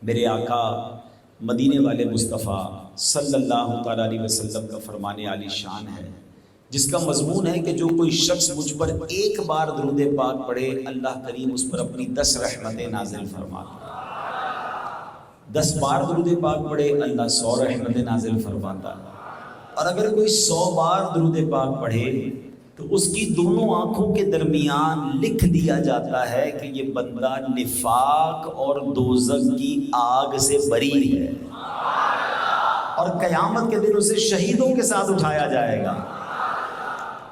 میرے آقا مدینے والے مصطفیٰ صلی اللہ تعالیٰ علیہ وسلم کا فرمان عالی شان ہے، جس کا مضمون ہے کہ جو کوئی شخص مجھ پر ایک بار درود پاک پڑھے اللہ کریم اس پر اپنی 10 رحمتیں نازل فرماتا ہے۔ 10 بار درود پاک پڑھے اللہ 100 رحمتیں نازل فرماتا ہے، اور اگر کوئی 100 بار درود پاک پڑھے تو اس کی دونوں آنکھوں کے درمیان لکھ دیا جاتا ہے کہ یہ بندہ نفاق اور دوزخ کی آگ سے بری ہے، اور قیامت کے دن اسے شہیدوں کے ساتھ اٹھایا جائے گا۔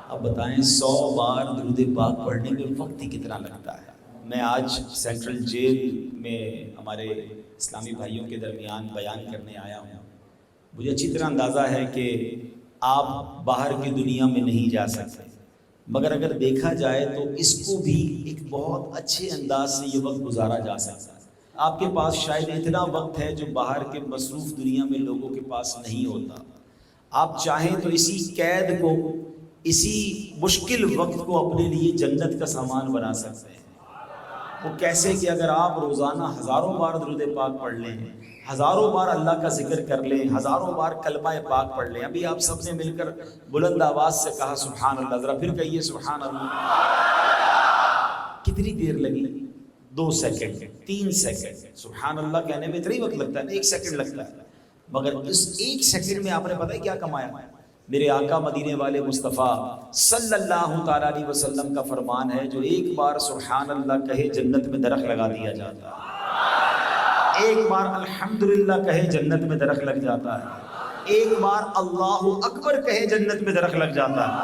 اب بتائیں 100 بار درود پاک پڑھنے میں وقت ہی کتنا لگتا ہے۔ میں آج سینٹرل جیل میں ہمارے اسلامی بھائیوں کے درمیان بیان کرنے آیا ہوں۔ مجھے اچھی طرح اندازہ ہے کہ آپ باہر کی دنیا میں نہیں جا سکتے، مگر اگر دیکھا جائے تو اس کو بھی ایک بہت اچھے انداز سے یہ وقت گزارا جا سکتا ہے۔ آپ کے پاس شاید اتنا وقت ہے جو باہر کے مصروف دنیا میں لوگوں کے پاس نہیں ہوتا۔ آپ چاہیں تو اسی قید کو، اسی مشکل وقت کو اپنے لیے جنت کا سامان بنا سکتے ہیں۔ وہ کیسے کہ اگر آپ روزانہ ہزاروں بار درود پاک پڑھ لیں، ہزاروں بار اللہ کا ذکر کر لیں، ہزاروں بار کلمہ پاک پڑھ لیں۔ ابھی آپ سب نے مل کر بلند آواز سے کہا سبحان اللہ، ذرا پھر کہیے سبحان اللہ۔ کتنی دیر لگی؟ 2 سیکنڈ، 3 سیکنڈ۔ سبحان اللہ کہنے میں اتنا ہی وقت لگتا ہے، 1 سیکنڈ لگتا ہے، مگر اس 1 سیکنڈ میں آپ نے پتہ ہے کیا کمایا؟ میرے آقا مدینے والے مصطفیٰ صلی اللہ تعالیٰ علیہ وسلم کا فرمان ہے جو ایک بار سبحان اللہ کہے جنت میں درخت لگا دیا جاتا ہے، ایک بار الحمدللہ کہے جنت میں درخت لگ جاتا ہے، ایک بار اللہ اکبر کہے جنت میں درخت لگ جاتا ہے۔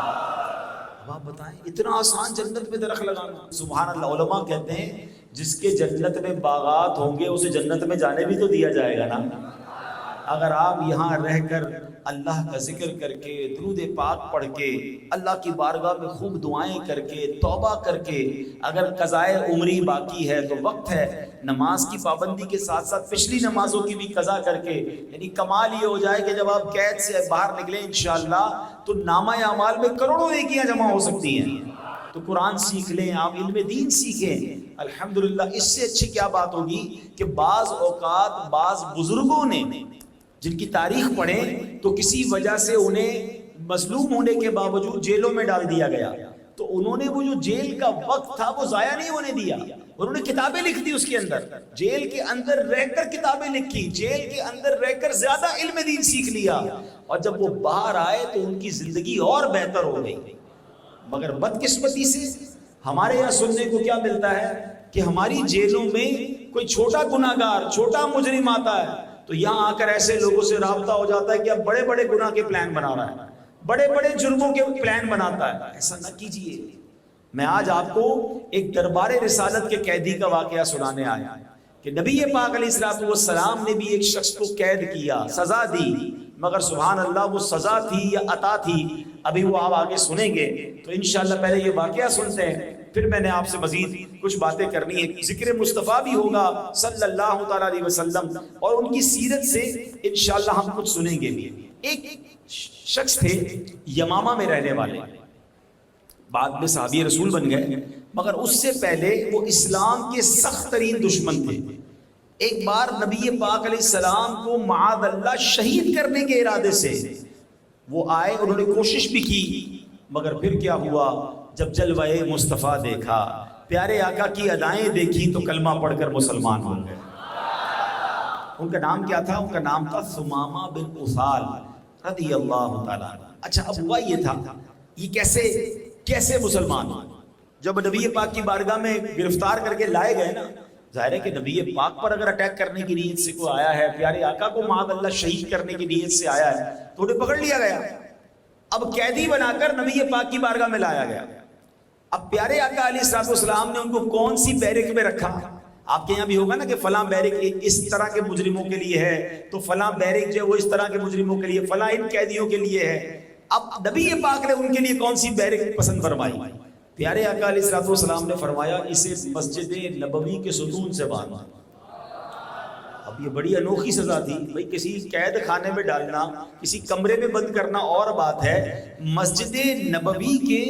اب آپ بتائیں اتنا آسان جنت میں درخت لگانا؟ سبحان اللہ۔ علماء کہتے ہیں جس کے جنت میں باغات ہوں گے اسے جنت میں جانے بھی تو دیا جائے گا نا۔ اگر آپ یہاں رہ کر اللہ کا ذکر کر کے، درود پاک پڑھ کے، اللہ کی بارگاہ میں خوب دعائیں کر کے، توبہ کر کے، اگر قضائے عمری باقی ہے تو وقت ہے نماز کی پابندی کے ساتھ ساتھ پچھلی نمازوں کی بھی قضا کر کے، یعنی کمال یہ ہو جائے کہ جب آپ قید سے باہر نکلیں انشاءاللہ تو نامہ اعمال میں کروڑوں نیکیاں جمع ہو سکتی ہیں۔ تو قرآن سیکھ لیں، آپ علم دین سیکھیں، الحمدللہ۔ اس سے اچھی کیا بات ہوگی کہ بعض اوقات بعض بزرگوں نے جن کی تاریخ پڑھیں تو کسی وجہ سے انہیں مظلوم ہونے کے باوجود جیلوں میں ڈال دیا گیا، تو انہوں نے وہ جو جیل کا وقت تھا وہ ضائع نہیں ہونے دیا، انہوں نے کتابیں لکھ دی، اس کے اندر جیل کے اندر رہ کر کتابیں لکھی، جیل کے اندر رہ کر زیادہ علم دین سیکھ لیا، اور جب وہ باہر آئے تو ان کی زندگی اور بہتر ہو گئی۔ مگر بدقسمتی سے ہمارے یہاں سننے کو کیا ملتا ہے کہ ہماری جیلوں میں کوئی چھوٹا گناہگار، چھوٹا مجرم آتا ہے تو یہاں آ کر ایسے لوگوں سے رابطہ ہو جاتا ہے کہ اب بڑے بڑے گناہ کے پلان بنا رہا ہے، بڑے بڑے جرموں کے پلان بناتا ہے۔ ایسا نہ کیجئے۔ میں آج آپ کو ایک دربار رسالت کے قیدی کا واقعہ سنانے آیا کہ نبی پاک علیہ الصلوۃ والسلام نے بھی ایک شخص کو قید کیا، سزا دی، مگر سبحان اللہ وہ سزا تھی یا عطا تھی ابھی وہ آپ آگے سنیں گے۔ تو انشاءاللہ پہلے یہ واقعہ سنتے ہیں، پھر میں نے آپ سے مزید کچھ باتیں کرنی ہے، ذکر مصطفیٰ بھی ہوگا صلی اللہ تعالیٰ علیہ وسلم، اور ان کی سیرت سے انشاءاللہ ہم کچھ سنیں گے بھی۔ ایک شخص تھے یمامہ میں رہنے والے، بعد میں صحابی رسول بن گئے، مگر اس سے پہلے وہ اسلام کے سخت ترین دشمن تھے۔ ایک بار نبی پاک علیہ السلام کو معاذ اللہ شہید کرنے کے ارادے سے وہ آئے، انہوں نے کوشش بھی کی، مگر پھر کیا ہوا؟ جب جلوہ مصطفیٰ دیکھا، پیارے آقا کی ادائیں دیکھی تو کلمہ پڑھ کر مسلمان ہو گئے۔ ان کا نام کیا تھا؟ ان کا نام تھا ثمامہ بن اسال رضی اللہ تعالیٰ۔ اچھا اب ہوا یہ تھا، یہ کیسے مسلمان ہو؟ جب نبی پاک کی بارگاہ میں گرفتار کر کے لائے گئے نا، ظاہر ہے کہ نبی پاک پر اگر اٹیک کرنے کی نیت سے کوئی آیا ہے، پیارے آقا کو معاذ اللہ شہید کرنے کی نیت سے آیا ہے تو انہیں پکڑ لیا گیا، اب قیدی بنا کر نبی پاک کی بارگاہ میں لایا گیا۔ اب پیارے آقا علیہ الصلوۃ والسلام نے ان کو کون سی بیرک میں رکھا؟ آپ کے یہاں بھی ہوگا نا کہ فلاں بیرک اس طرح کے مجرموں کے لیے ہے، تو فلاں بیرک جو ہے وہ اس طرح کے مجرموں کے لیے، فلاں ان قیدیوں کے لیے ہے۔ اب نبی پاک نے ان کے لیے کون سی بیرک پسند فرمائی؟ پیارے آقا علیہ الصلوۃ والسلام نے فرمایا اسے مسجد نبوی کے ستون سے باندھا۔ اب یہ بڑی انوکھی سزا تھی بھائی، کسی قید خانے میں ڈالنا، کسی کمرے میں بند کرنا اور بات ہے، مسجد نبوی کے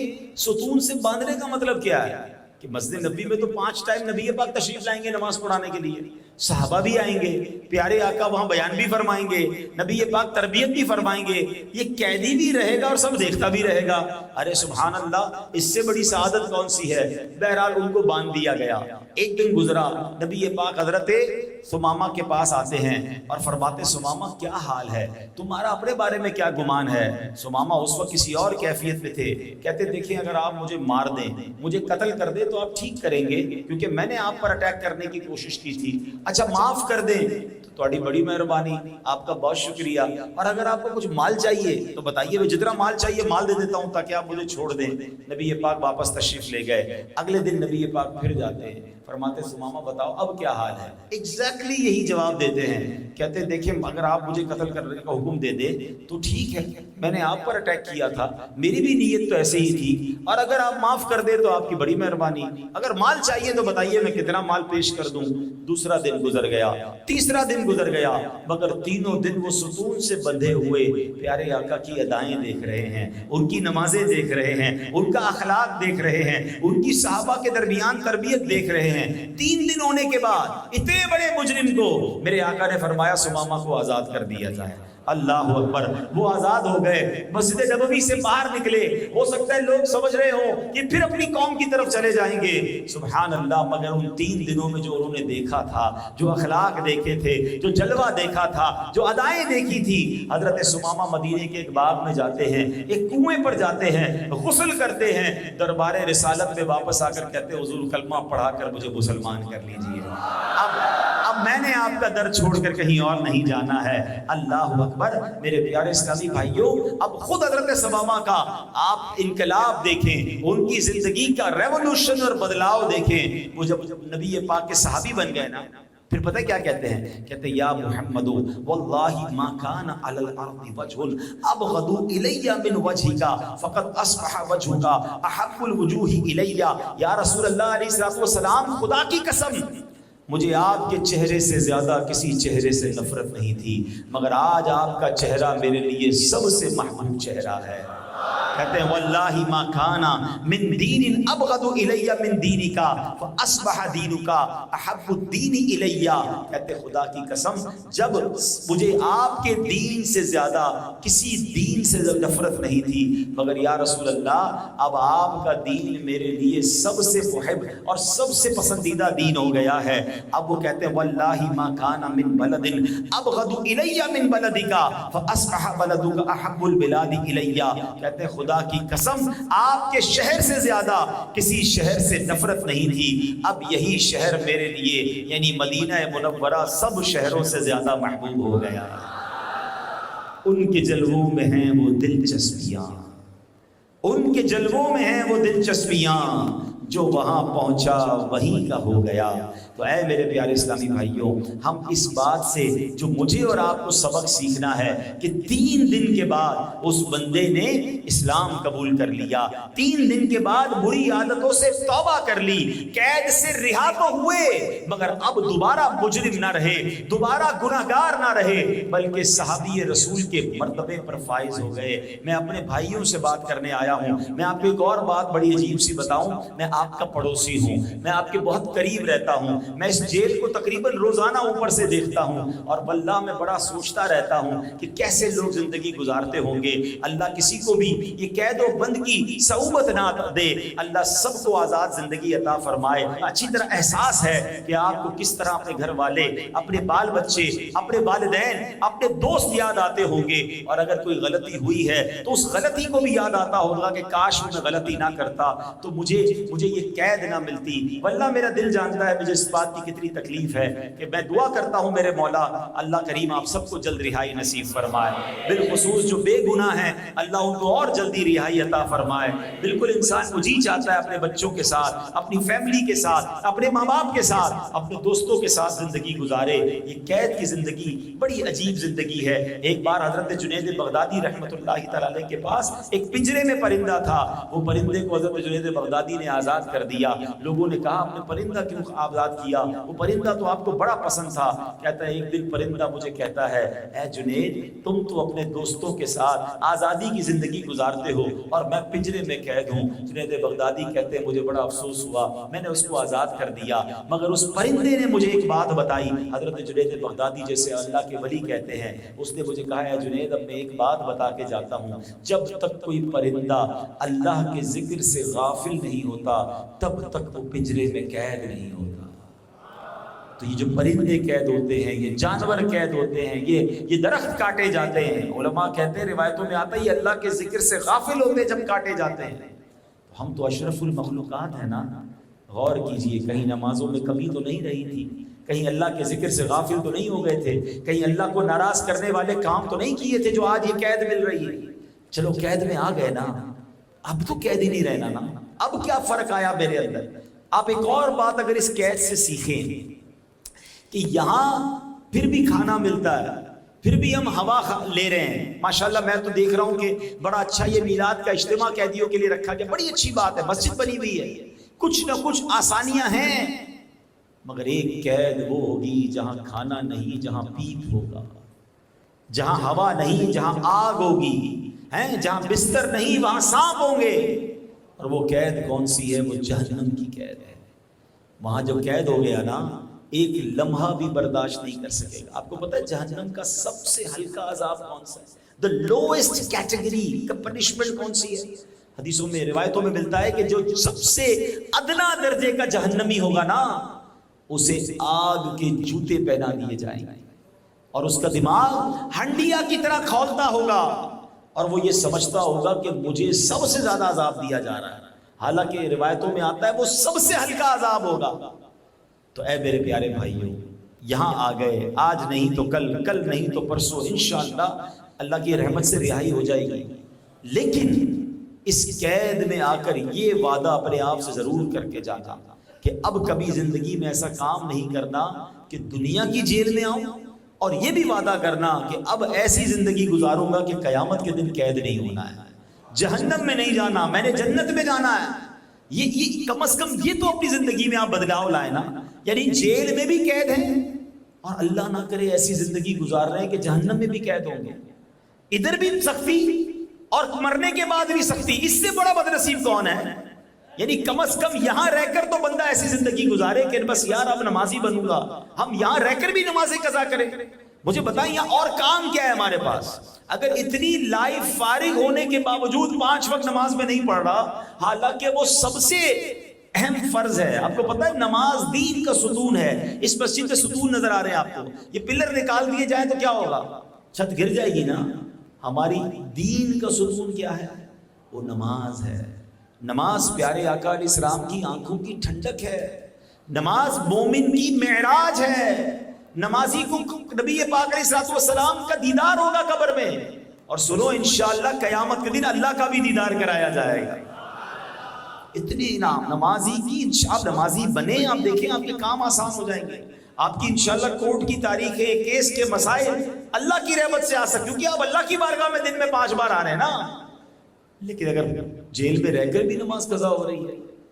ستون سے باندھنے کا مطلب کیا ہے کہ مسجد نبوی میں تو 5 ٹائم نبی پاک تشریف لائیں گے نماز پڑھانے کے لیے، صحابہ بھی آئیں گے, پیارے آقا وہاں بیان بھی فرمائیں گے, نبی پاک تربیت بھی فرمائیں گے, یہ قیدی بھی رہے گا اور سب دیکھتا بھی رہے گا. ارے سبحان اللہ, اس سے بڑی سعادت کون سی ہے. بہرحال ان کو باندھ دیا گیا. ایک دن گزرا, نبی پاک حضرت ثمامہ کے پاس آتے ہیں اور فرماتے ثمامہ کیا حال ہے, تمہارا اپنے بارے میں کیا گمان ہے. ثمامہ اس وقت کسی اور کیفیت میں تھے. کہتے دیکھیں اگر آپ مجھے مار دیں, مجھے قتل کر دیں تو آپ ٹھیک کریں گے کیونکہ میں نے آپ پر اٹیک کرنے کی کوشش کی تھی. اچھا معاف کر دیں تو تھوڑی بڑی مہربانی, آپ کا بہت شکریہ. اور اگر آپ کو کچھ مال چاہیے تو بتائیے, میں جتنا مال چاہیے مال دے دیتا ہوں تاکہ آپ مجھے چھوڑ دیں. نبی پاک واپس تشریف لے گئے. اگلے دن نبی پاک پھر جاتے ہیں, فرماتے ثمامہ بتاؤ اب کیا حال ہے. ایگزیکٹلی یہی جواب دیتے ہیں. کہتے دیکھیں اگر آپ مجھے قتل کرنے کا حکم دے دے تو ٹھیک ہے, میں نے آپ پر اٹیک کیا تھا, میری بھی نیت تو ایسے ہی تھی, اور اگر آپ معاف کر دے تو آپ کی بڑی مہربانی. اگر مال چاہیے تو بتائیے میں کتنا مال پیش کر دوں. دوسرا دن گزر گیا, تیسرا دن گزر گیا, مگر تینوں دن وہ ستون سے بندھے ہوئے پیارے آقا کی ادائیں دیکھ رہے ہیں, ان کی نمازیں دیکھ رہے ہیں, ان کا اخلاق دیکھ رہے ہیں, ان کی صحابہ کے درمیان تربیت دیکھ رہے ہیں. 3 دن ہونے کے بعد اتنے بڑے مجرم کو میرے آقا نے فرمایا ثمامہ کو آزاد کر دیا جائے. اللہ اکبر, وہ آزاد ہو گئے, مسجد نبوی سے باہر نکلے. ہو سکتا ہے لوگ سمجھ رہے ہوں کہ پھر اپنی قوم کی طرف چلے جائیں گے. سبحان اللہ, مگر ان 3 دنوں میں جو انہوں نے دیکھا تھا, جو اخلاق دیکھے تھے, جو جلوہ دیکھا تھا, جو ادائیں دیکھی تھی. حضرت ثمامہ مدینے کے ایک باغ میں جاتے ہیں, ایک کنویں پر جاتے ہیں, غسل کرتے ہیں, دربار رسالت میں واپس آ کر کہتے ہیں حضور کلمہ پڑھا کر مجھے مسلمان کر لیجیے. اب میں نے آپ کا در چھوڑ کر کہیں اور نہیں جانا ہے. اللہ اکبر. میرے پیارے اسلامی بھائیوں, اب خود حضرت ثمامہ کا آپ انقلاب دیکھیں, ان کی زندگی کا ریولوشن اور بدلاؤ دیکھیں. وہ جب نبی پاک کے صحابی بن گئے نا, پھر پتہ کیا کہتے ہیں, کہتے ہیں یا محمد واللہ ما کان علی الارض وجہ ابغض الی من وجهک فقد اصبح وجهک احب الوجوہ الی. یا رسول اللہ علیہ الصلوۃ والسلام, خدا کی قسم مجھے آپ کے چہرے سے زیادہ کسی چہرے سے نفرت نہیں تھی, مگر آج آپ کا چہرہ میرے لیے سب سے محبوب چہرہ ہے. کہتے ہیں واللہ ما کانا من دین ابغض الی من دینک فاصبح دینک احب الدین الی. کہتے خدا کی قسم جب مجھے آپ کے دین سے زیادہ کسی دین سے نفرت نہیں تھی, مگر یا رسول اللہ اب آپ کا دین میرے لیے سب سے محب اور سب سے پسندیدہ دین ہو گیا ہے. اب وہ کہتے ہیں واللہ ما کانا من بلد ابغض الی من بلدک فاصبح بلدک احب البلاد الی. کہتے ہیں خدا کی قسم آپ کے شہر سے زیادہ کسی شہر سے نفرت نہیں تھی, اب یہی شہر میرے لیے یعنی مدینہ منورہ سب شہروں سے زیادہ محبوب ہو گیا. ان کے جلووں میں ہیں وہ دلچسپیاں, ان کے جلووں میں ہیں وہ دلچسپیاں, جو وہاں پہنچا وہیں کا ہو گیا. تو اے میرے پیارے اسلامی بھائیوں, ہم اس بات سے جو مجھے اور آپ کو سبق سیکھنا ہے کہ 3 دن کے بعد اس بندے نے اسلام قبول کر لیا, 3 دن کے بعد بری عادتوں سے توبہ کر لی, قید سے رہا تو ہوئے, مگر اب دوبارہ مجرم نہ رہے, دوبارہ گناہگار نہ رہے, بلکہ صحابی رسول کے مرتبے پر فائز ہو گئے. میں اپنے بھائیوں سے بات کرنے آیا ہوں. میں آپ کو ایک اور بات بڑی عجیب سی بتاؤں, میں آپ کا پڑوسی ہوں, میں آپ کے بہت قریب رہتا ہوں, میں اس جیل کو تقریباً روزانہ اوپر سے دیکھتا ہوں, اور واللہ میں بڑا سوچتا رہتا ہوں کہ کیسے لوگ زندگی گزارتے ہوں گے. اللہ کسی کو بھی یہ قید و بند کی صعوبت نہ دے, اللہ سب کو آزاد زندگی عطا فرمائے. اچھی طرح احساس ہے کہ آپ کو کس طرح اپنے گھر والے, اپنے بال بچے, اپنے والدین, اپنے دوست یاد آتے ہوں گے, اور اگر کوئی غلطی ہوئی ہے تو اس غلطی کو بھی یاد آتا ہوگا کہ کاش میں غلطی نہ کرتا تو مجھے یہ قید نہ ملتی. واللہ میرا دل جانتا ہے مجھے اس بات کی کتنی تکلیف ہے کہ میں دعا کرتا ہوں میرے مولا اللہ کریم آپ سب کو جلد رہائی نصیب فرمائے, بالخصوص جو بے گناہ ہیں اللہ ان کو اور جلدی رہائی عطا فرمائے. بالکل انسان کو جی چاہتا ہے اپنے بچوں کے ساتھ, اپنی فیملی کے ساتھ, اپنے ماں باپ کے ساتھ, اپنے دوستوں کے ساتھ زندگی گزارے. یہ قید کی زندگی بڑی عجیب زندگی ہے. ایک بار حضرت جنید بغدادی رحمۃ اللہ تعالی علیہ کے پاس ایک پنجرے میں پرندہ تھا. وہ پرندے کو حضرت جنید بغدادی نے آزاد کر دیا. لوگوں نے کہا آپ نے پرندہ کیوں آزاد کیا. وہ پرندہ تو آپ کو بڑا پسند تھا. کہتا ہے ایک دن پرندہ مجھے کہتا ہے اے جنید تم تو اپنے دوستوں کے ساتھ آزادی کی زندگی گزارتے ہو اور میں پنجرے میں قید ہوں. جنید بغدادی کہتے ہیں مجھے بڑا افسوس ہوا, میں نے اس کو آزاد کر دیا, مگر اس پرندے نے مجھے ایک بات بتائی. حضرت جنید بغدادی جیسے اللہ کے ولی کہتے ہیں, اس نے مجھے کہا ہے جنید اب میں ایک بات بتا کے جاتا ہوں, جب تک کوئی پرندہ اللہ کے ذکر سے غافل نہیں ہوتا تب تک وہ پنجرے میں قید نہیں ہوتا. تو یہ جو پرندے قید ہوتے ہیں, یہ جانور قید ہوتے ہیں, یہ درخت کاٹے جاتے ہیں. علماء کہتے ہیں روایتوں میں آتا ہے یہ اللہ کے ذکر سے غافل ہوتے جب کاٹے جاتے ہیں. ہم تو اشرف المخلوقات ہیں نا. غور کیجئے, کہیں نمازوں میں کمی تو نہیں رہی تھی, کہیں اللہ کے ذکر سے غافل تو نہیں ہو گئے تھے, کہیں اللہ کو ناراض کرنے والے کام تو نہیں کیے تھے جو آج یہ قید مل رہی ہے. چلو قید میں آ گئے نا, اب تو قید ہی نہیں رہنا نا. اب کیا فرق آیا میرے اندر؟ آپ ایک اور بات اگر اس قید سے سیکھیں کہ یہاں پھر بھی کھانا ملتا ہے, پھر بھی ہم ہوا لے رہے ہیں. ماشاءاللہ میں تو دیکھ رہا ہوں کہ بڑا اچھا یہ میلاد کا اجتماع قیدیوں کے لیے رکھا گیا, بڑی اچھی بات ہے, مسجد بنی ہوئی ہے, کچھ نہ کچھ آسانیاں ہیں. مگر ایک قید وہ ہوگی جہاں کھانا نہیں, جہاں پیپ ہوگا, جہاں ہوا نہیں, جہاں آگ ہوگی, ہیں جہاں بستر نہیں وہاں سانپ ہوں گے. اور وہ قید کون سی ہے؟ وہ جہنم کی قید ہے. وہاں جب قید ہو گیا نا, ایک لمحہ بھی برداشت نہیں کر سکے گا. آپ کو پتہ ہے جہنم کا سب سے ہلکا عذاب کون سا ہے؟ the lowest category کا پنشمنٹ کون سی ہے؟ حدیثوں میں روایتوں میں ملتا ہے کہ جو سب سے ادنا درجے کا جہنمی ہوگا نا, اسے آگ کے جوتے پہنا دیے جائیں گے اور اس کا دماغ ہنڈیا کی طرح کھولتا ہوگا اور وہ یہ سمجھتا ہوگا کہ مجھے سب سے زیادہ عذاب دیا جا رہا ہے, حالانکہ روایتوں میں آتا ہے وہ سب سے ہلکا عذاب ہوگا. تو اے میرے پیارے بھائیوں, یہاں آ گئے, آج نہیں تو کل, کل نہیں تو پرسوں انشاءاللہ اللہ کی رحمت سے رہائی ہو جائے گی. لیکن اس قید میں آ کر یہ وعدہ اپنے آپ سے ضرور کر کے جانا کہ اب کبھی زندگی میں ایسا کام نہیں کرنا کہ دنیا کی جیل میں آؤں, اور یہ بھی وعدہ کرنا کہ اب ایسی زندگی گزاروں گا کہ قیامت کے دن قید نہیں ہونا ہے, جہنم میں نہیں جانا, میں نے جنت میں جانا ہے. یہ کم از کم یہ تو اپنی زندگی میں آپ بدلاؤ لائے نا. یعنی جیل میں بھی قید ہیں اور اللہ نہ کرے ایسی زندگی گزار رہے ہیں کہ جہنم میں بھی قید ہوں گے. ادھر بھی سختی اور مرنے کے بعد بھی سختی, اس سے بڑا بدنصیب کون ہے؟ یعنی کم از کم یہاں رہ کر تو بندہ ایسی زندگی گزارے کہ بس یار اب نمازی بنوں گا, ہم یہاں رہ کر بھی نمازیں قضا کریں. مجھے بتائیں یہاں اور کام کیا ہے ہمارے پاس؟ اگر اتنی لائف فارغ ہونے کے باوجود 5 وقت نماز میں نہیں پڑھ رہا, حالانکہ وہ سب سے اہم فرض ہے. آپ کو پتہ ہے نماز دین کا ستون ہے. اس مسجد کے ستون نظر آ رہے ہیں آپ کو, یہ پلر نکال دیے جائیں تو کیا ہوگا؟ چھت گر جائے گی نا. ہماری دین کا ستون کیا ہے؟ وہ نماز ہے. نماز پیارے آقا علیہ السلام کی آنکھوں کی ٹھنڈک ہے, نماز مومن کی معراج ہے. نمازی کو نبی پاک علیہ السلام کا دیدار ہوگا قبر میں, اور سنو انشاءاللہ قیامت کے دن اللہ کا بھی دیدار کرایا جائے گا. اتنے انعام نمازی کی. آپ نمازی بنے, آپ دیکھیں آپ کے کام آسان ہو جائیں گے. آپ کی انشاءاللہ کورٹ کی تاریخیں, کیس کے مسائل اللہ کی رحمت سے آ سکتے, کیونکہ آپ اللہ کی بارگاہ میں دن میں 5 بار آ رہے ہیں نا. لیکن اگر جیل میں رہ کر بھی نماز قضا ہو رہی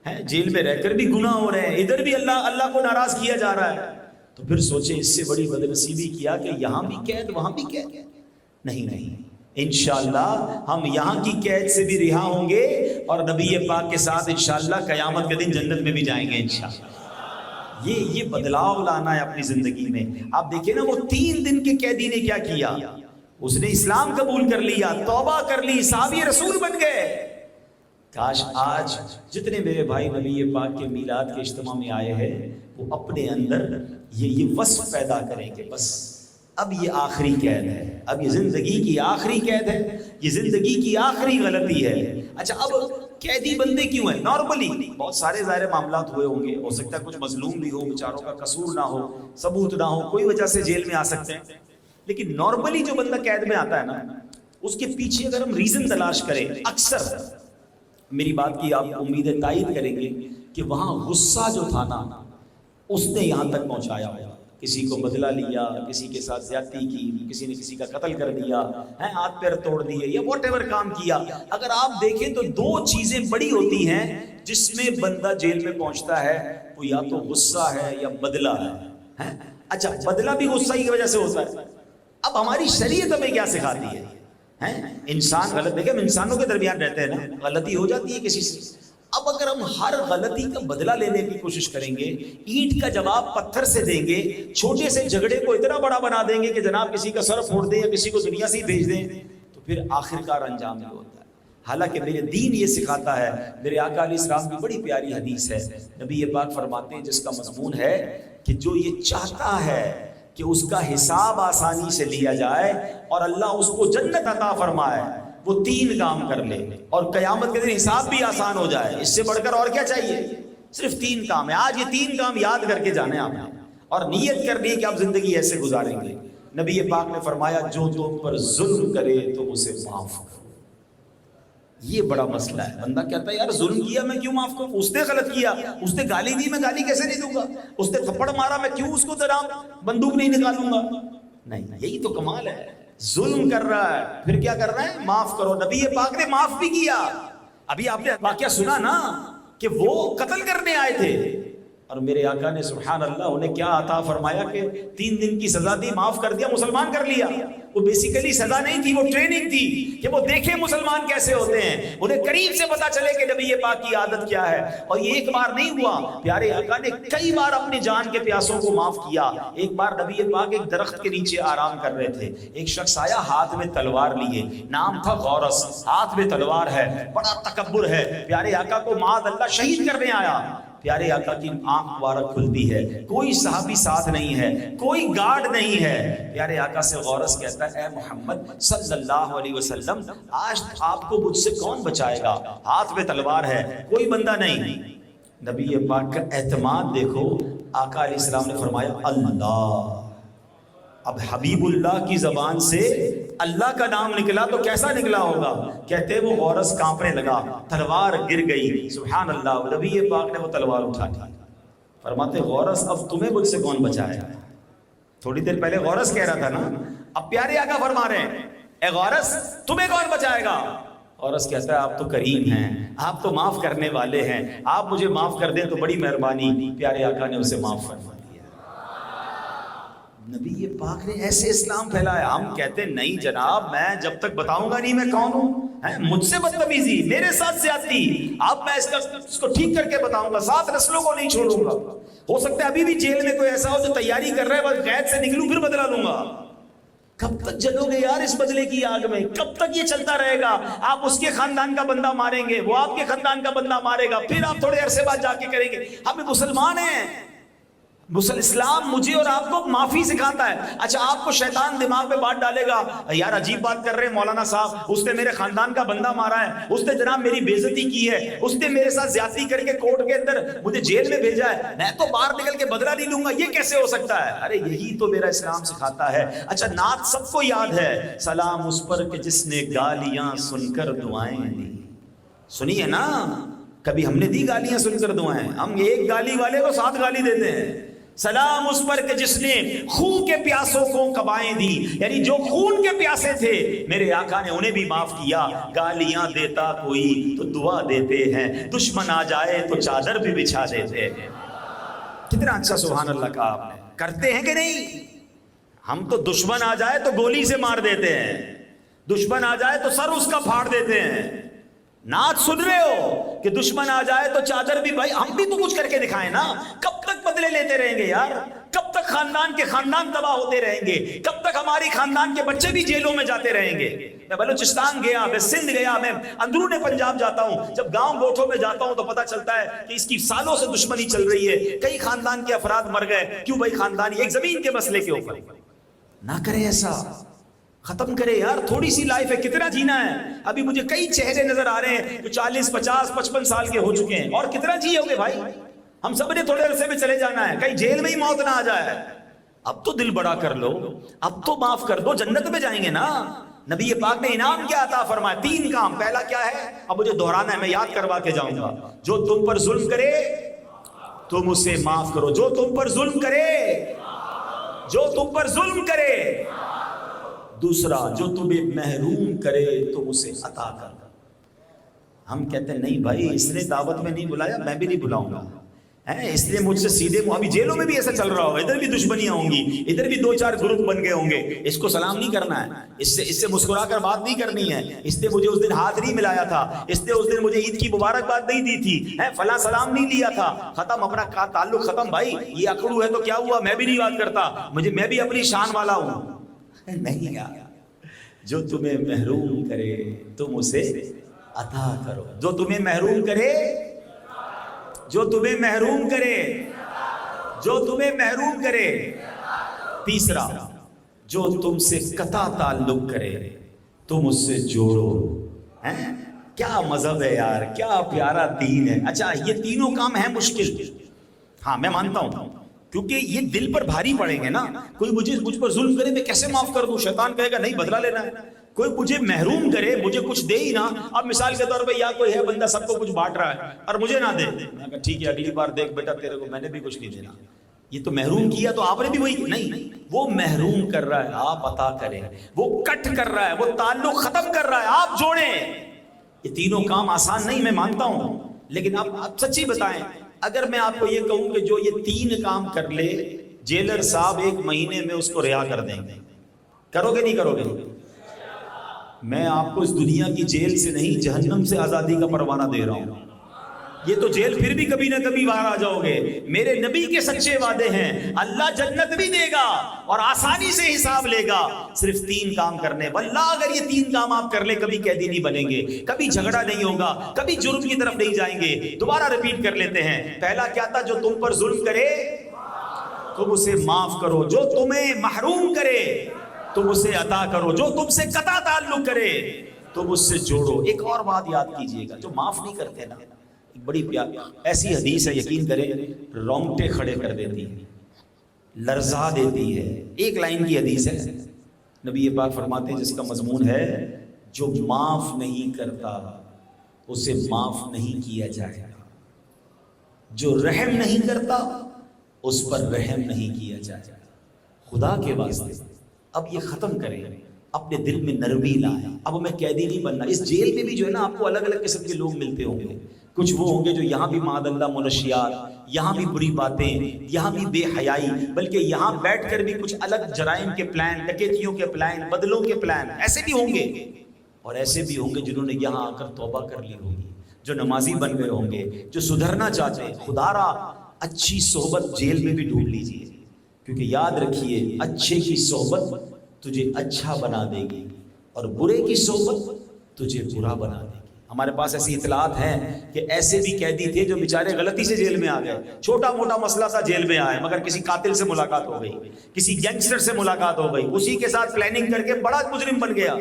ہے, جیل میں رہ کر بھی گناہ ہو رہے ہیں, ادھر بھی اللہ کو ناراض کیا جا رہا ہے, تو پھر سوچیں اس سے بڑی بدنصیبی کیا کہ یہاں بھی قید وہاں بھی قید. نہیں, انشاءاللہ ہم یہاں کی قید سے بھی رہا ہوں گے اور نبی پاک کے ساتھ انشاءاللہ قیامت کے دن جنت میں بھی جائیں گے انشاءاللہ. یہ بدلاؤ لانا ہے اپنی زندگی میں. آپ دیکھیں نا وہ 3 دن کے قیدی نے کیا کیا, اس نے اسلام قبول کر لیا, توبہ کر لی, صحابی رسول بن گئے. کاش آج جتنے میرے بھائی نبی پاک کے میلاد کے اجتماع میں آئے ہیں وہ اپنے اندر یہ وصف پیدا کریں کہ بس اب یہ آخری قید ہے, اب یہ زندگی کی آخری قید ہے, یہ زندگی کی آخری غلطی ہے. اچھا اب قیدی بندے کیوں ہیں؟ نارملی بہت سارے ظاہر معاملات ہوئے ہوں گے, ہو سکتا ہے کچھ مظلوم بھی ہو, بیچاروں کا قصور نہ ہو, ثبوت نہ ہو, کوئی وجہ سے جیل میں آ سکتے ہیں. لیکن نارملی جو بندہ قید میں آتا ہے نا, اس کے پیچھے اگر ہم ریزن تلاش کریں, اکثر میری بات کی آپ امیدیں تائید کریں گے کہ وہاں غصہ جو تھا نا اس نے یہاں تک پہنچایا ہوا. کسی کو بدلہ لیا, کسی کے ساتھ زیادتی کی, کسی نے کسی کا قتل کر دیا, ہاتھ پیر توڑ دیے, یا واٹ ایور کام کیا. اگر آپ دیکھیں تو 2 چیزیں بڑی ہوتی ہیں جس میں بندہ جیل میں پہنچتا ہے وہ یا تو غصہ ہے یا بدلہ ہے. اچھا بدلہ بھی غصہ کی وجہ سے ہوتا ہے. اب ہماری شریعت ہمیں کیا سکھاتی ہے؟ انسان غلط، دیکھیں ہم انسانوں کے درمیان رہتے ہیں نا، غلطی ہو جاتی ہے کسی سے. اب اگر ہم ہر غلطی کا بدلہ لینے کی کوشش کریں گے، اینٹ کا جواب پتھر سے دیں گے، چھوٹے سے جھگڑے کو اتنا بڑا بنا دیں گے کہ جناب کسی کا سر پھوڑ دیں یا کسی کو دنیا سے ہی بھیج دیں، تو پھر آخرکار انجام یہ ہوتا ہے. حالانکہ میرے دین یہ سکھاتا ہے، میرے آقا علیہ السلام کی بڑی پیاری حدیث ہے، نبی پاک فرماتے ہیں جس کا مضمون ہے کہ جو یہ چاہتا ہے کہ اس کا حساب آسانی سے لیا جائے اور اللہ اس کو جنت عطا فرمائے، وہ 3 کام کر لے اور قیامت کے دن حساب بھی آسان ہو جائے. اس سے بڑھ کر اور کیا چاہیے؟ صرف 3 کام ہے. آج یہ 3 کام یاد کر کے جانے آپ نے اور نیت کرنی ہے کہ آپ زندگی ایسے گزاریں گے. نبی پاک نے فرمایا جو تم پر ظلم کرے تو اسے معاف کرو. یہ بڑا مسئلہ ہے. بندہ کہتا ہے یار ظلم کیا میں کیوں معاف کروں؟ اس نے غلط کیا، اس نے گالی دی میں گالی کیسے نہیں دوں گا؟ اس نے تھپڑ مارا میں کیوں اس کو جناب بندوق نہیں نکالوں گا؟ نہیں، یہی تو کمال ہے. ظلم کر رہا ہے پھر کیا کر رہا ہے؟ معاف کرو. نبی پاک نے معاف بھی کیا. ابھی آپ نے واقعہ سنا نا کہ وہ قتل کرنے آئے تھے اور میرے آقا نے سبحان اللہ انہیں کیا عطا فرمایا کہ 3 دن کی سزا دی، معاف کر دیا، مسلمان کر لیا. وہ بیسیکلی سزا نہیں تھی، وہ ٹریننگ تھی کہ وہ دیکھیں مسلمان کیسے ہوتے ہیں، انہیں قریب سے پتا چلے کہ نبی پاک کی عادت کیا ہے. اور یہ ایک بار نہیں ہوا، پیارے آقا نے کئی بار اپنی جان کے پیاسوں کو معاف کیا. ایک بار نبی پاک ایک درخت کے نیچے آرام کر رہے تھے، ایک شخص آیا ہاتھ میں تلوار لیے، نام تھا غورس، ہاتھ میں تلوار ہے، بڑا تکبر ہے. پیارے آقا کو معاذ اللہ شہید کرنے آیا. پیارے آقا کی آنکھ مبارک کھلتی ہے، کوئی صحابی ساتھ نہیں ہے، کوئی گارڈ نہیں ہے. پیارے آقا سے غورس کہتا ہے اے محمد صلی اللہ علیہ وسلم آج آپ کو مجھ سے کون بچائے گا؟ ہاتھ میں تلوار ہے، کوئی بندہ نہیں. نبی پاک کا اعتماد دیکھو. آقا علیہ السلام نے فرمایا اللہ. اب حبیب اللہ کی زبان سے اللہ کا نام نکلا تو کیسا نکلا ہوگا؟ کہتے وہ غورس کانپنے لگا، تلوار گر گئی. سبحان اللہ. نبی پاک نے وہ تلوار اٹھا دی. فرماتے غورس اب تمہیں مجھ سے کون بچائے گا؟ تھوڑی دیر پہلے غورس کہہ رہا تھا نا، اب پیارے آقا فرما رہے ہیں اے غورس تمہیں کون بچائے گا؟ غورس کہتا ہے آپ تو کریم ہیں، آپ تو معاف کرنے والے ہیں، آپ مجھے معاف کر دیں تو بڑی مہربانی. پیارے آقا نے اسے معاف فرما. نبی پاک نے ایسے اسلام پھیلایا. ہم کہتے نہیں جناب میں جب تک بتاؤں گا نہیں میں کون ہوں، مجھ سے بدتمیزی، میرے ساتھ زیادتی، اب میں اس کو ٹھیک کر کے بتاؤں گا، 7 نسلوں کو نہیں چھوڑوں گا. ہو سکتا ہے ابھی بھی جیل میں کوئی ایسا ہو جو تیاری کر رہا ہے بس قید سے نکلوں پھر بدلا لوں گا. کب تک جلو گے یار اس بدلے کی آگ میں؟ کب تک یہ چلتا رہے گا؟ آپ اس کے خاندان کا بندہ ماریں گے، وہ آپ کے خاندان کا بندہ مارے گا، پھر آپ تھوڑے عرصے بعد جا کے کریں گے. ہم مسلمان ہیں، اسلام مجھے اور آپ کو معافی سکھاتا ہے. اچھا آپ کو شیطان دماغ میں بات ڈالے گا یار عجیب بات کر رہے ہیں مولانا صاحب، اس نے میرے خاندان کا بندہ مارا ہے، اس نے جناب میری بے عزتی کی ہے، اس نے میرے ساتھ زیادتی کر کے کورٹ کے اندر مجھے جیل میں بھیجا ہے، میں تو باہر نکل کے بدلہ نہیں لوں گا، یہ کیسے ہو سکتا ہے؟ ارے یہی تو میرا اسلام سکھاتا ہے. اچھا نعت سب کو یاد ہے، سلام اس پر کہ جس نے گالیاں سن کر دعائیں دی. سنی ہے نا؟ کبھی ہم نے دی گالیاں سن کر دعائیں؟ ہم ایک گالی والے کو 7 گالی دیتے ہیں. سلام اس پر کہ جس نے خون کے پیاسوں کو قبائیں دی، یعنی جو خون کے پیاسے تھے میرے آقا نے انہیں بھی معاف کیا. گالیاں دیتا کوئی تو دعا دیتے ہیں، دشمن آ جائے تو چادر بھی بچھا دیتے ہیں. کتنا اچھا سبحان اللہ کہا آپ نے. کرتے ہیں کہ نہیں؟ ہم تو دشمن آ جائے تو گولی سے مار دیتے ہیں، دشمن آ جائے تو سر اس کا پھاڑ دیتے ہیں. نعت سن رہے ہو کہ دشمن آ جائے تو چادر بھی، بھائی ہم بھی تو کچھ کر کے دکھائیں نا. کب تک بدلے لیتے رہیں گے یار؟ کب تک خاندان کے خاندان تباہ ہوتے رہیں گے؟ کب تک ہماری خاندان کے بچے بھی جیلوں میں جاتے رہیں گے؟ میں بلوچستان گیا، میں سندھ گیا، میں اندرون پنجاب جاتا ہوں، جب گاؤں گوٹھوں میں جاتا ہوں تو پتہ چلتا ہے کہ اس کی سالوں سے دشمنی چل رہی ہے. کئی خاندان کے افراد مر گئے. کیوں بھائی؟ خاندانی ایک زمین کے مسئلے کے اوپر. نہ کرے ایسا، ختم کرے یار. تھوڑی سی لائف ہے، کتنا جینا ہے؟ ابھی مجھے کئی چہرے نظر آ رہے ہیں جو 40 50 55 سال کے ہو چکے ہیں، اور کتنا جیو گے بھائی؟ ہم سب نے تھوڑے عرصے میں چلے جانا ہے، کہیں جیل میں ہی موت نہ آ جائے. اب تو دل بڑا کر لو، اب تو معاف کر دو، جنت میں جائیں گے نا. نبی پاک نے انعام کیا عطا فرمایا؟ 3 کام. پہلا کیا ہے؟ اب مجھے دہرانا ہے، میں یاد کروا کے جاؤں گا. جو تم پر ظلم کرے تم اسے معاف کرو. جو تم پر ظلم کرے، جو تم پر ظلم کرے. دوسرا جو تمہیں محروم کرے تم اسے عطا کر. ہم کہتے ہیں نہیں بھائی اس نے دعوت میں نہیں بلایا میں بھی نہیں بلاؤں گا، اس لیے مجھ سے سیدھے ابھی جیلوں میں بھی ایسا چل رہا ہوگا، ادھر بھی دشمنیاں ہوں گی، ادھر بھی 2-4 گروپ بن گئے ہوں گے، اس کو سلام نہیں کرنا ہے، اس سے مسکرا کر بات نہیں کرنی ہے، اس نے مجھے اس دن ہاتھ نہیں ملایا تھا، اس نے اس دن مجھے عید کی مبارکباد نہیں دی تھی، فلاں سلام نہیں لیا تھا، ختم اپنا تعلق ختم بھائی، یہ اکڑو ہے تو کیا ہوا، میں بھی نہیں بات کرتا، میں بھی اپنی شان والا ہوں۔ نہیں یار، جو تمہیں محروم کرے تم اسے عطا کرو، جو تمہیں محروم کرے، جو تمہیں محروم کرے، جو تمہیں محروم کرے۔ تیسرا، جو تم سے قطع تعلق کرے تم اس سے جوڑو۔ کیا مذہب ہے یار، کیا پیارا دین ہے۔ اچھا یہ تینوں کام ہیں مشکل، ہاں میں مانتا ہوں، کیونکہ یہ دل پر بھاری پڑیں گے نا۔ کوئی مجھ پر ظلم کرے میں کیسے معاف کر دوں، شیطان کہے گا نہیں بدلہ لینا ہے۔ کوئی مجھے محروم کرے، مجھے کچھ دے ہی نہ، اب مثال کے طور پہ یا کوئی ہے بندہ سب کو کچھ بانٹ رہا ہے اور مجھے نہ دے، میں کہا ٹھیک ہے اگلی بار دیکھ بیٹا تیرے کو میں نے بھی کچھ نہیں دینا۔ یہ تو محروم کیا تو آپ نے بھی وہی نہیں، وہ محروم کر رہا ہے آپ عطا کریں، وہ کٹ کر رہا ہے وہ تعلق ختم کر رہا ہے آپ جوڑیں۔ یہ تینوں کام آسان نہیں، میں مانتا ہوں، لیکن آپ سچی بتائیں اگر میں آپ کو یہ کہوں کہ جو یہ 3 کام کر لے جیلر صاحب 1 مہینے میں اس کو رہا کر دیں گے، کرو گے نہیں کرو گے؟ میں آپ کو اس دنیا کی جیل سے نہیں جہنم سے آزادی کا پروانہ دے رہا ہوں۔ یہ تو جیل پھر بھی کبھی نہ کبھی باہر آ جاؤ گے، میرے نبی کے سچے وعدے ہیں، اللہ جنت بھی دے گا اور آسانی سے حساب لے گا، صرف 3 کام کرنے۔ واللہ اگر یہ 3 کام آپ کر لیں کبھی قیدی نہیں بنیں گے، کبھی جھگڑا نہیں ہوگا، کبھی جرم کی طرف نہیں جائیں گے۔ دوبارہ ریپیٹ کر لیتے ہیں، پہلا کیا تھا؟ جو تم پر ظلم کرے تم اسے معاف کرو، جو تمہیں محروم کرے تم اسے عطا کرو، جو تم سے قطع تعلق کرے تم اس سے جوڑو۔ ایک اور بات یاد کیجئے گا، جو معاف نہیں کرتے نا، بڑی پیاری ایسی حدیث ہے، یقین کریں رونگٹے کھڑے کر دیتی ہے، لرزا دیتی ہے۔ 1 لائن کی حدیث ہے، نبی پاک فرماتے ہیں جس کا مضمون ہے جو معاف نہیں کرتا اسے معاف نہیں کیا جائے گا، جو رحم نہیں کرتا اس پر رحم نہیں کیا جائے گا۔ خدا کے واسطے اب یہ ختم کریں، اپنے دل میں نرمی لائیں۔ اب میں قیدی نہیں بننا۔ اس جیل میں بھی جو ہے نا آپ کو الگ الگ قسم کے لوگ ملتے ہوں گے، کچھ وہ ہوں گے جو یہاں بھی معاذ اللہ منشیات، یہاں بھی بری باتیں، یہاں بھی بے حیائی، بلکہ یہاں بیٹھ کر بھی کچھ الگ جرائم کے پلان، ڈکیتیوں کے پلان، بدلوں کے پلان، ایسے بھی ہوں گے۔ اور ایسے بھی ہوں گے جنہوں نے یہاں آ کر توبہ کر لی ہوگی، جو نمازی بن گئے ہوں گے، جو سدھرنا چاہتے ہیں۔ خدا را اچھی صحبت جیل میں بھی ڈھونڈ لیجیے، کیونکہ یاد رکھیے اچھے کی صحبت تجھے اچھا بنا دے گی اور برے کی صحبت تجھے برا بنا دے گی۔ ہمارے پاس ایسی اطلاعات ہیں کہ ایسے بھی قیدی تھے جو بیچارے غلطی سے جیل میں آ گئے، چھوٹا موٹا مسئلہ تھا جیل میں آئے، مگر کسی قاتل سے ملاقات ہو گئی، کسی گینگسٹر سے ملاقات ہو گئی، اسی کے ساتھ پلاننگ کر کے بڑا مجرم بن گیا۔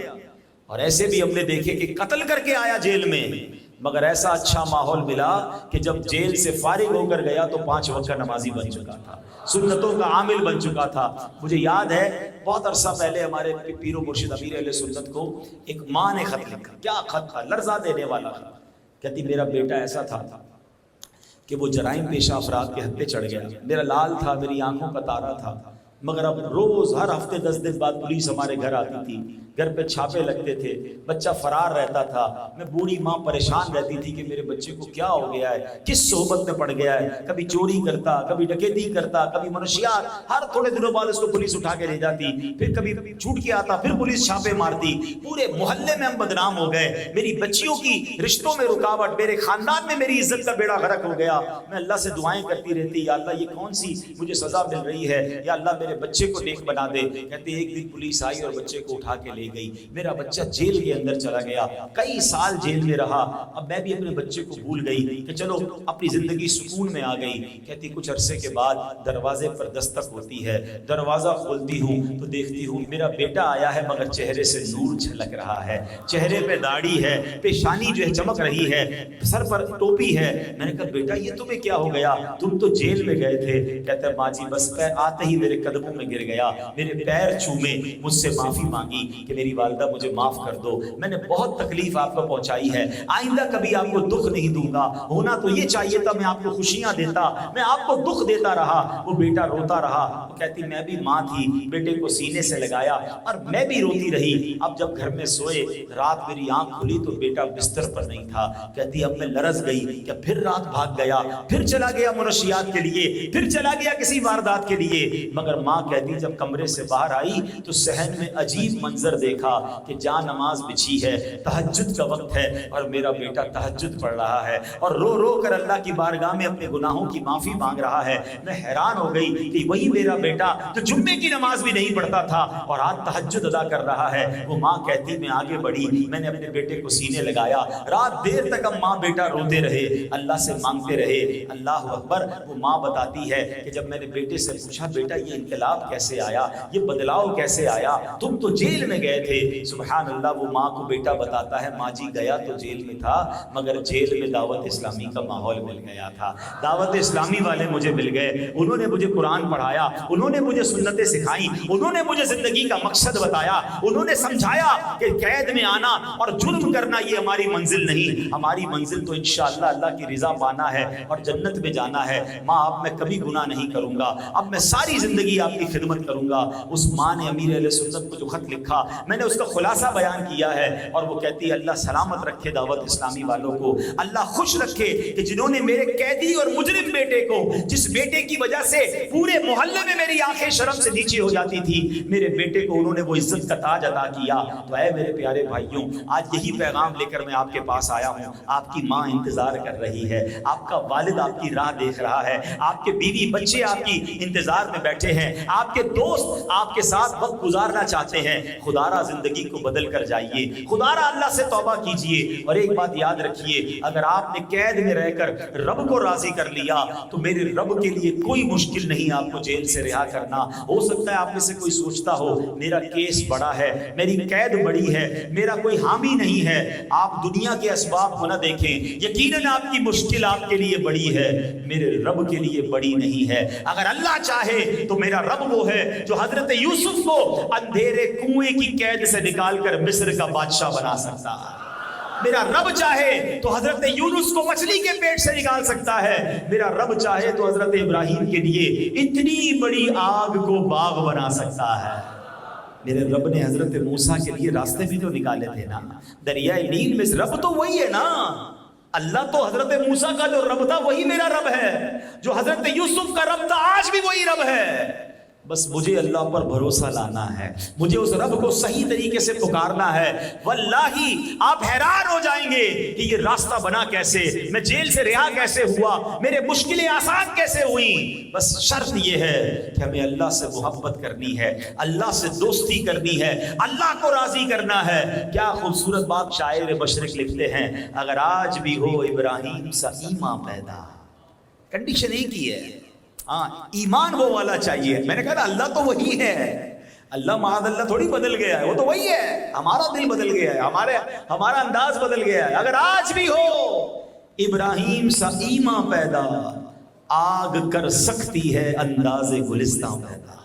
اور ایسے بھی ہم نے دیکھے کہ قتل کر کے آیا جیل میں، مگر ایسا اچھا ماحول ملا کہ جب جیل سے فارغ ہو کر گیا تو 5 وقت کا نمازی بن چکا تھا، سنتوں کا عامل بن چکا تھا۔ مجھے یاد ہے بہت عرصہ پہلے ہمارے پیر و مرشد امیر اہل سنت کو ایک ماں نے خط لکھا، کیا خط تھا، لرزا دینے والا خط۔ کہتی میرا بیٹا ایسا تھا کہ وہ جرائم پیشہ افراد کے ہتھے چڑھ گیا، میرا لال تھا، میری آنکھوں کا تارا تھا، مگر اب روز ہر ہفتے 10 دن بعد پولیس ہمارے گھر آتی تھی، گھر پہ چھاپے لگتے تھے، بچہ فرار رہتا تھا، میں بوڑھی ماں پریشان رہتی تھی کہ میرے بچے کو کیا ہو گیا ہے، کس صحبت میں پڑ گیا ہے، کبھی چوری کرتا، کبھی ڈکیتی کرتا، کبھی منشیات، ہر تھوڑے دنوں بعد اس کو پولیس اٹھا کے لے جاتی، پھر کبھی چھوٹ کے آتا، پھر پولیس چھاپے مارتی، پورے محلے میں ہم بدنام ہو گئے، میری بچیوں کی رشتوں میں رکاوٹ، میرے خاندان میں میری عزت کا بیڑا غرق ہو گیا۔ میں اللہ سے دعائیں کرتی رہتی، یا اللہ یہ کون سی مجھے سزا مل رہی ہے، یا اللہ میرے بچے کو نیک بنا دے۔ کہتے ایک دن پولیس آئی اور بچے کو اٹھا کے لے گئی، میرا بچہ جیل کے اندر چلا گیا، کئی سال جیل میں رہا۔ اب میں بھی اپنے بچے کو بھول گئی کہ چلو اپنی زندگی سکون میں آ گئی۔ کہتی کچھ عرصے کے بعد دروازے پر دستک ہوتی ہے، دروازہ کھولتی ہوں تو دیکھتی ہوں میرا بیٹا آیا ہے، مگر چہرے سے نور جھلک رہا ہے، چہرے پہ داڑھی ہے، پیشانی جو ہے چمک رہی ہے، سر پر ٹوپی ہے۔ میں نے کہا بیٹا یہ تمہیں کیا ہو گیا، تم تو جیل میں گئے تھے۔ کہتا ہے ماں جی بس آتے ہی میرے قدم قدموں میں گر گیا, میرے پیر چومے, مجھ سے معافی مانگی کہ میری والدہ مجھے معاف کر دو, میں نے بہت تکلیف آپ کو پہنچائی ہے, آئندہ کبھی آپ کو دکھ نہیں دوں گا, ہونا تو یہ چاہیے تھا میں آپ کو خوشیاں دیتا, میں آپ کو دکھ دیتا رہا. وہ بیٹا روتا رہا, وہ کہتی میں بھی ماں تھی, بیٹے کو سینے سے لگایا اور میں بھی روتی رہی. اب جب گھر میں سوئے, رات میری آنکھ کھلی تو بیٹا بستر پر نہیں تھا. کہتی اب میں لرز گئی کہ پھر رات بھاگ گیا, پھر چلا گیا منشیات کے لیے, پھر چلا گیا کسی واردات کے لیے. مگر ماں کہتی جب کمرے سے باہر آئی تو صحن میں عجیب منظر دیکھا کہ جہاں نماز بچھی ہے, تہجد کا وقت ہے اور میرا بیٹا تہجد پڑھ رہا ہے اور رو رو کر اللہ کی بارگاہ میں اپنے گناہوں کی معافی مانگ رہا ہے. میں حیران ہو گئی کہ وہی میرا بیٹا جو جمعے کی نماز بھی نہیں پڑھتا تھا اور آج تہجد ادا کر رہا ہے. وہ ماں کہتی میں آگے بڑھی, میں نے اپنے بیٹے کو سینے لگایا, رات دیر تک ہم ماں بیٹا روتے رہے, اللہ سے مانگتے رہے. اللہ اکبر. وہ ماں بتاتی ہے کہ جب میں نے بیٹے سے پوچھا بیٹا یہ انقلاب کیسے آیا, یہ بدلاؤ کیسے آیا, تم تو جیل میں گئے تھے. سبحان اللہ. وہ ماں کو بیٹا بتاتا ہے ماں جی گیا تو جیل میں تھا, مگر جیل میں دعوت اسلامی کا ماحول مل گیا تھا, دعوت اسلامی والے مجھے مل گئے, انہوں نے مجھے قرآن پڑھایا, انہوں نے مجھے سنتیں سکھائیں, انہوں نے مجھے زندگی کا مقصد بتایا, انہوں نے سمجھایا کہ قید میں آنا اور جرم کرنا یہ ہماری منزل نہیں, ہماری منزل تو انشاءاللہ اللہ کی رضا پانا ہے اور جنت میں جانا ہے. ماں اب میں کبھی گناہ نہیں کروں گا, اب میں ساری زندگی آپ کی خدمت کروں گا. اس ماں نے امیر اہل سنت کو جو خط لکھا میں نے اس کا خلاصہ بیان کیا ہے, اور وہ کہتی ہے اللہ سلامت رکھے دعوت اسلامی والوں کو, اللہ خوش رکھے کہ جنہوں نے میرے قیدی اور مجرم بیٹے کو, جس بیٹے کی وجہ سے پورے محلے میں میری آنکھیں شرم سے نیچے ہو جاتی تھی, میرے بیٹے کو انہوں نے وہ عزت کا تاج عطا کیا. تو اے میرے پیارے بھائیوں, آج یہی پیغام لے کر میں آپ کے پاس آیا ہوں. آپ کی ماں انتظار کر رہی ہے, آپ کا والد آپ کی راہ دیکھ رہا ہے, آپ کے بیوی بچے آپ کی انتظار میں بیٹھے ہیں, آپ کے دوست آپ کے ساتھ وقت گزارنا چاہتے ہیں. خدا را زندگی کو بدل کر جائیے, خدا را اللہ سے توبہ کیجئے. اور ایک بات یاد رکھیے, اگر آپ نے قید میں رہ کر رب کو راضی کر لیا تو میرے رب کے لیے کوئی مشکل نہیں آپ کو جیل سے رہا کرنا. ہو سکتا ہے آپ میں سے کوئی سوچتا ہو میرا کیس بڑا ہے, میری قید بڑی ہے, میرا کوئی حامی نہیں ہے. آپ دنیا کے اسباب کو نہ دیکھیں, یقیناً آپ کی مشکل آپ کے لیے بڑی ہے, میرے رب کے لیے بڑی نہیں ہے. اگر اللہ چاہے تو میرا رب وہ ہے جو حضرت یوسف کو اندھیرے کنویں کی قید سے نکال کر مصر کا بادشاہ بنا سکتا ہے. میرا رب چاہے تو حضرت یونس کو مچھلی کے پیٹ سے نکال سکتا ہے. میرا رب چاہے تو حضرت ابراہیم کے لیے اتنی بڑی آگ کو باغ بنا سکتا ہے. میرے رب نے حضرت موسیٰ کے لیے راستے بھی تو نکالے تھے نا, دریائے نیل میں. رب تو وہی ہے نا, اللہ تو حضرت موسیٰ کا جو رب تھا وہی میرا رب ہے, جو حضرت یوسف کا رب تھا آج بھی وہی رب ہے. بس مجھے اللہ پر بھروسہ لانا ہے, مجھے اس رب کو صحیح طریقے سے پکارنا ہے. واللہ آپ حیران ہو جائیں گے کہ یہ راستہ بنا کیسے, میں جیل سے رہا کیسے ہوا, میرے مشکلیں آسان کیسے ہوئیں. بس شرط یہ ہے کہ ہمیں اللہ سے محبت کرنی ہے, اللہ سے دوستی کرنی ہے, اللہ کو راضی کرنا ہے. کیا خوبصورت بات شاعر مشرق لکھتے ہیں, اگر آج بھی ہو ابراہیم سا ایمان پیدا. کنڈیشن ایک ہی ہے, ہاں ایمان وہ والا چاہیے. میں نے کہا اللہ تو وہی ہے, اللہ معاذ اللہ تھوڑی بدل گیا ہے, وہ تو وہی ہے. ہمارا دل بدل گیا ہے, ہمارا انداز بدل گیا ہے. اگر آج بھی ہو ابراہیم سا ایمان پیدا, آگ کر سکتی ہے انداز گلستان پیدا.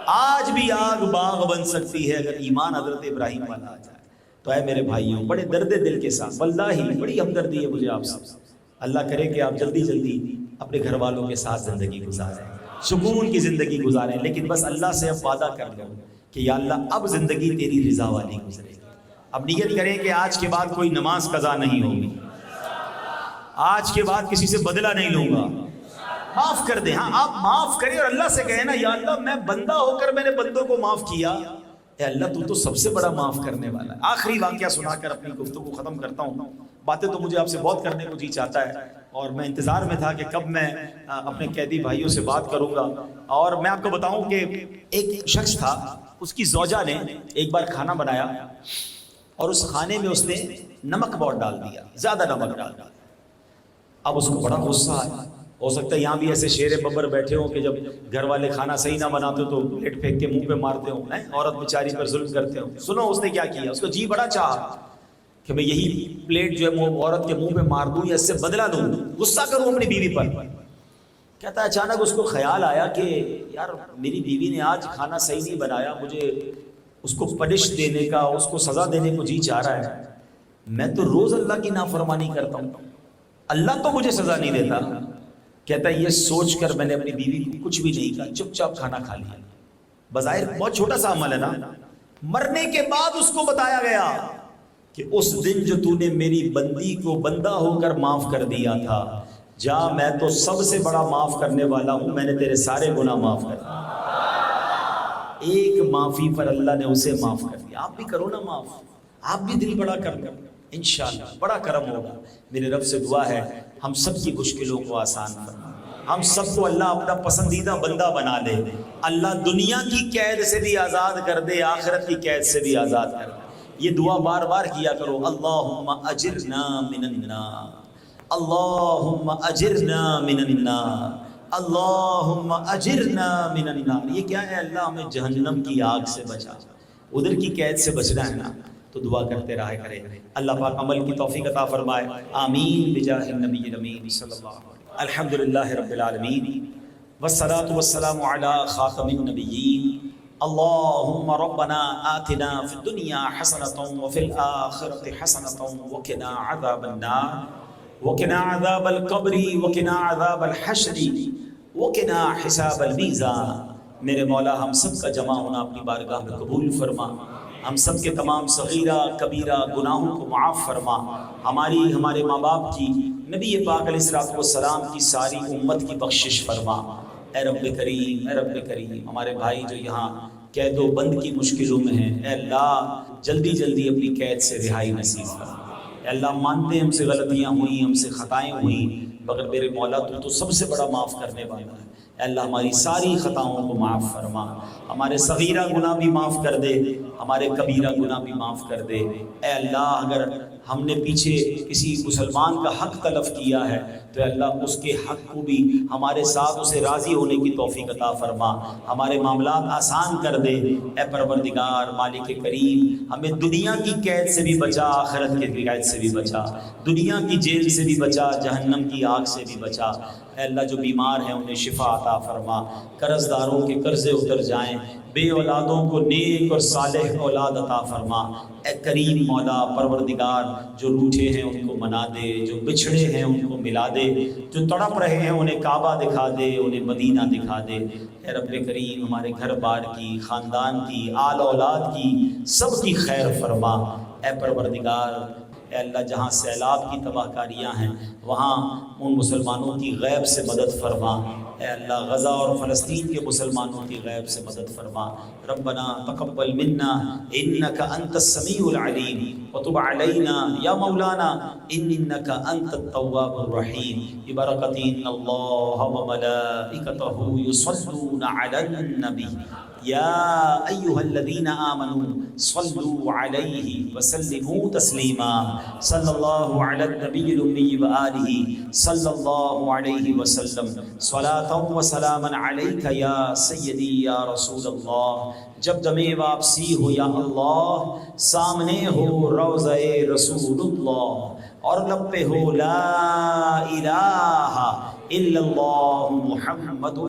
آج بھی آگ باغ بن سکتی ہے اگر ایمان حضرت ابراہیم والا آ جائے. تو اے میرے بھائیوں, بڑے درد دل کے ساتھ, واللہ بڑی ہمدردی ہے مجھے آپ سے. اللہ کرے کہ آپ جلدی جلدی اپنے گھر والوں کے ساتھ زندگی گزاریں, سکون کی زندگی گزاریں. لیکن بس اللہ سے اب وعدہ کر لو کہ یا اللہ اب زندگی تیری رضا والی گزرے گی. اب نیت کریں کہ آج کے بعد کوئی نماز قضا نہیں ہوگی, آج کے بعد کسی سے بدلہ نہیں لوں گا, معاف کر دیں. ہاں آپ معاف کریں اور اللہ سے کہیں نا یا اللہ میں بندہ ہو کر میں نے بندوں کو معاف کیا, اے اللہ تو سب سے بڑا معاف کرنے والا ہے. آخری واقعہ سنا کر اپنی گفتگو کو ختم کرتا ہوں. باتیں تو مجھے آپ سے بہت کرنے کو جی چاہتا ہے, اور میں انتظار میں تھا کہ کب میں اپنے قیدی بھائیوں سے بات کروں گا. اور میں آپ کو بتاؤں کہ ایک شخص تھا, اس کی زوجہ نے ایک بار کھانا بنایا اور اس کھانے میں اس نے نمک بہت ڈال دیا, زیادہ نمک ڈال دیا. اب اس کو بڑا غصہ آیا. ہو سکتا ہے یہاں بھی ایسے شیر ببر بیٹھے ہوں کہ جب گھر والے کھانا صحیح نہ بناتے تو پلیٹ پھینک کے منہ پہ مارتے ہوں, عورت بیچاری پر ظلم کرتے ہوں. سنو اس نے کیا کیا, اس کو جی بڑا چاہا کہ میں یہی پلیٹ جو ہے عورت کے منہ پہ مار دوں یا اس سے بدلہ دوں, غصہ کروں اپنی بیوی پر. کہتا ہے اچانک اس کو خیال آیا کہ یار میری بیوی نے آج کھانا صحیح نہیں بنایا، مجھے اس کو پنش دینے کا، اس کو سزا دینے کو جی چاہ رہا ہے، میں تو روز اللہ کی نافرمانی کرتا ہوں، اللہ تو مجھے سزا نہیں دیتا۔ کہتا ہے یہ سوچ کر میں نے اپنی بیوی کو کچھ بھی نہیں کہا، چپ چاپ کھانا کھا لیا۔ بظاہر بہت چھوٹا سا عمل ہے نا، مرنے کے بعد اس کو بتایا گیا کہ اس دن جو تو نے میری بندی کو بندہ ہو کر معاف کر دیا تھا، جا میں تو سب سے بڑا معاف کرنے والا ہوں، میں نے تیرے سارے گناہ معاف کر دیے۔ ایک معافی پر اللہ نے اسے معاف کر دیا۔ آپ بھی کرو نا معاف، آپ بھی دل بڑا کر لو، انشاءاللہ بڑا کرم ہوگا۔ میرے رب سے دعا ہے ہم سب کی مشکلوں کو آسان فرما، ہم سب کو اللہ اپنا پسندیدہ بندہ بنا دے، اللہ دنیا کی قید سے بھی آزاد کر دے، آخرت کی قید سے بھی آزاد کر دے۔ یہ دعا بار بار کیا کرو، اللہم اجرنا من النار، اللہم اجرنا من النار، اللہم اجرنا من النار۔ یہ کیا ہے؟ اللہ ہمیں جہنم کی آگ سے بچا، ادھر کی قید سے بچنا ہے نا، تو دعا کرتے رہا کرے۔ اللہ پاک عمل کی توفیق عطا فرمائے، آمین بجاہ النبی الامین صلی اللہ علیہ وسلم۔ الحمدللہ رب العالمین والصلاة والسلام علی خاتم النبیین۔ اللہم ربنا آتنا فی الدنیا حسنۃ وفی الآخرۃ حسنۃ وقنا عذاب النار وقنا عذاب القبر وقنا عذاب الحشر وقنا حساب المیزان۔ میرے مولا ہم سب کا جمع ہونا اپنی بارگاہ میں قبول فرما، ہم سب کے تمام صغیرہ کبیرہ گناہوں کو معاف فرما، ہماری ہمارے ماں باپ کی، نبی پاک علیہ الصلوۃ والسلام کی ساری امت کی بخشش فرما۔ اے رب کریم، اے رب کریم، ہمارے بھائی جو یہاں قید و بند کی مشکلوں میں ہیں، اے اللہ جلدی جلدی اپنی قید سے رہائی نصیب فرما۔ اے اللہ مانتے ہم سے غلطیاں ہوئیں، ہم سے خطائیں ہوئیں، مگر میرے مولا تو سب سے بڑا معاف کرنے والا ہے۔ اے اللہ ہماری ساری خطاؤں کو معاف فرما، ہمارے صغیرہ گناہ بھی معاف کر دے، ہمارے کبیرہ گناہ بھی معاف کر دے۔ اے اللہ اگر ہم نے پیچھے کسی مسلمان کا حق تلف کیا ہے تو اے اللہ اس کے حق کو بھی ہمارے ساتھ اسے راضی ہونے کی توفیق عطا فرما، ہمارے معاملات آسان کر دے۔ اے پروردگار مالک کریم، ہمیں دنیا کی قید سے بھی بچا، آخرت کی قید سے بھی بچا، دنیا کی جیل سے بھی بچا، جہنم کی آگ سے بھی بچا۔ اے اللہ جو بیمار ہیں انہیں شفا عطا فرما، قرض داروں کے قرضے اتر جائیں، بے اولادوں کو نیک اور صالح اولاد عطا فرما۔ اے کریم مولا پروردگار، جو روٹھے ہیں ان کو منا دے، جو بچھڑے ہیں ان کو ملا دے، جو تڑپ رہے ہیں انہیں کعبہ دکھا دے، انہیں مدینہ دکھا دے۔ اے رب کریم ہمارے گھر بار کی، خاندان کی، آل اولاد کی، سب کی خیر فرما۔ اے پروردگار، اے اللہ جہاں سیلاب کی تباہ کاریاں ہیں وہاں ان مسلمانوں کی غیب سے مدد فرما۔ اے اللہ غزہ اور فلسطین کے مسلمانوں کی غیب سے مدد فرما۔ ربنا تقبل منا انک انت السمیع العلیم وتب علینا یا مولانا انک انت التواب الرحیم ببرکۃ ان اللہ وملائکتہ یصلون علی النبی یا ایہا الذین آمنوا صلوا علیہ وسلموا تسلیما۔ صلی اللہ علی النبی الامی وآلہ صلی اللہ علیہ وسلم، صلاۃ و سلاما علیک یا سیدی یا رسول اللہ۔ جب دم واپسی ہو یا اللہ، سامنے ہو روضہ رسول اللہ اور لب پہ ہو لا الہ الا اللہ محمد